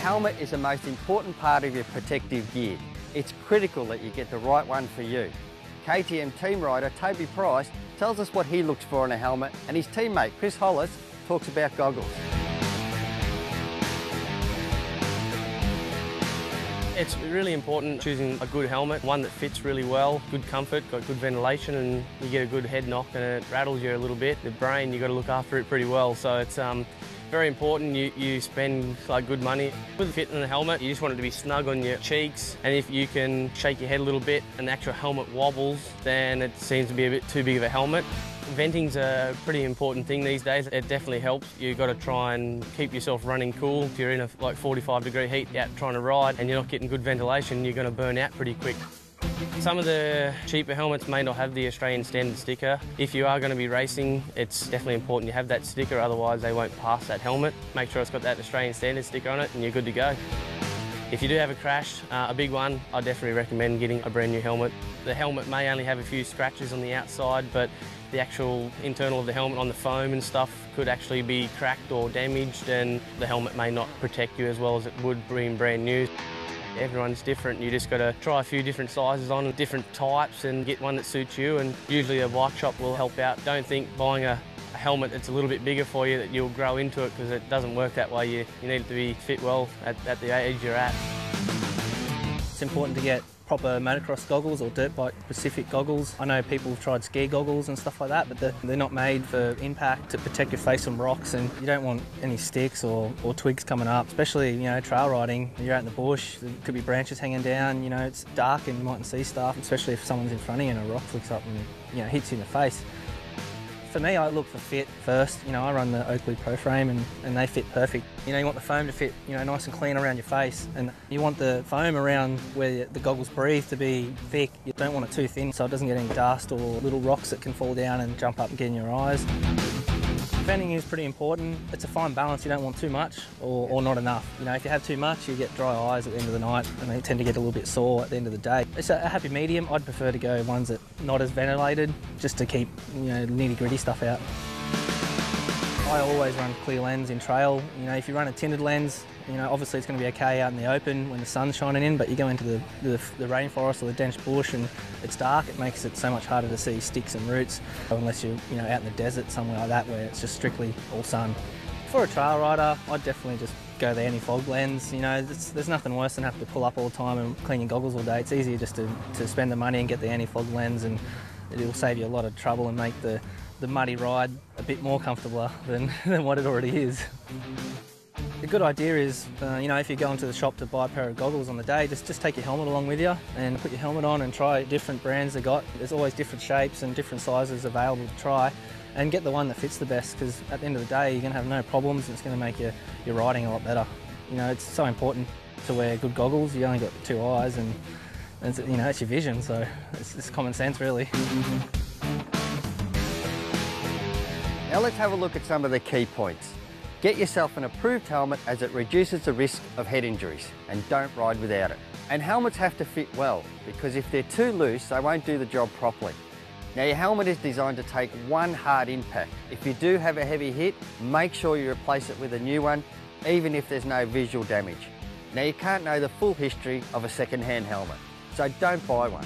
helmet is the most important part of your protective gear. It's critical that you get the right one for you. KTM team rider Toby Price tells us what he looks for in a helmet, and his teammate Chris Hollis talks about goggles. It's really important choosing a good helmet, one that fits really well, good comfort, got good ventilation, and you get a good head knock and it rattles you a little bit. The brain, you've got to look after it pretty well, so it's very important you spend good money. With the fit in the helmet, you just want it to be snug on your cheeks, and if you can shake your head a little bit and the actual helmet wobbles, then it seems to be a bit too big of a helmet. Venting's a pretty important thing these days. It definitely helps. You've got to try and keep yourself running cool. If you're in a 45-degree heat out trying to ride and you're not getting good ventilation, you're going to burn out pretty quick. Some of the cheaper helmets may not have the Australian standard sticker. If you are going to be racing, it's definitely important you have that sticker, otherwise they won't pass that helmet. Make sure it's got that Australian standard sticker on it and you're good to go. If you do have a crash, a big one, I definitely recommend getting a brand new helmet. The helmet may only have a few scratches on the outside, but the actual internal of the helmet on the foam and stuff could actually be cracked or damaged, and the helmet may not protect you as well as it would being brand new. Everyone's different. You just got to try a few different sizes on, different types, and get one that suits you, and usually a bike shop will help out. Don't think buying a helmet that's a little bit bigger for you that you'll grow into it, because it doesn't work that way. You need it to be fit well at the age you're at. It's important to get proper motocross goggles or dirt bike specific goggles. I know people have tried ski goggles and stuff like that, but they're not made for impact, to protect your face from rocks, and you don't want any sticks or twigs coming up, especially, you know, trail riding. You're out in the bush, there could be branches hanging down, you know, it's dark and you mightn't see stuff, especially if someone's in front of you and a rock flicks up and, you know, hits you in the face. For me, I look for fit first. You know, I run the Oakley Pro Frame and they fit perfect. You know, you want the foam to fit, you know, nice and clean around your face, and you want the foam around where the goggles breathe to be thick. You don't want it too thin so it doesn't get any dust or little rocks that can fall down and jump up and get in your eyes. Venting is pretty important. It's a fine balance. You don't want too much or not enough. You know, if you have too much, you get dry eyes at the end of the night and they tend to get a little bit sore at the end of the day. It's a happy medium. I'd prefer to go ones that not as ventilated, just to keep, you know, nitty-gritty stuff out. I always run clear lens in trail. You know, if you run a tinted lens, you know, obviously it's going to be okay out in the open when the sun's shining in, but you go into the rainforest or the dense bush and it's dark, it makes it so much harder to see sticks and roots, unless you're, you know, out in the desert somewhere like that where it's just strictly all sun. For a trail rider, I'd definitely just go the anti-fog lens. You know, there's nothing worse than having to pull up all the time and clean your goggles all day. It's easier just to spend the money and get the anti-fog lens, and it'll save you a lot of trouble and make the muddy ride a bit more comfortable than what it already is. The good idea is, you know, if you go into the shop to buy a pair of goggles on the day, just take your helmet along with you and put your helmet on and try different brands they got. There's always different shapes and different sizes available to try, and get the one that fits the best, because at the end of the day you're going to have no problems and it's going to make your riding a lot better. You know, it's so important to wear good goggles. You only got two eyes and you know, it's your vision, so it's common sense really. Now let's have a look at some of the key points. Get yourself an approved helmet, as it reduces the risk of head injuries, and don't ride without it. And helmets have to fit well, because if they're too loose, they won't do the job properly. Now your helmet is designed to take one hard impact. If you do have a heavy hit, make sure you replace it with a new one, even if there's no visual damage. Now you can't know the full history of a second-hand helmet, so don't buy one.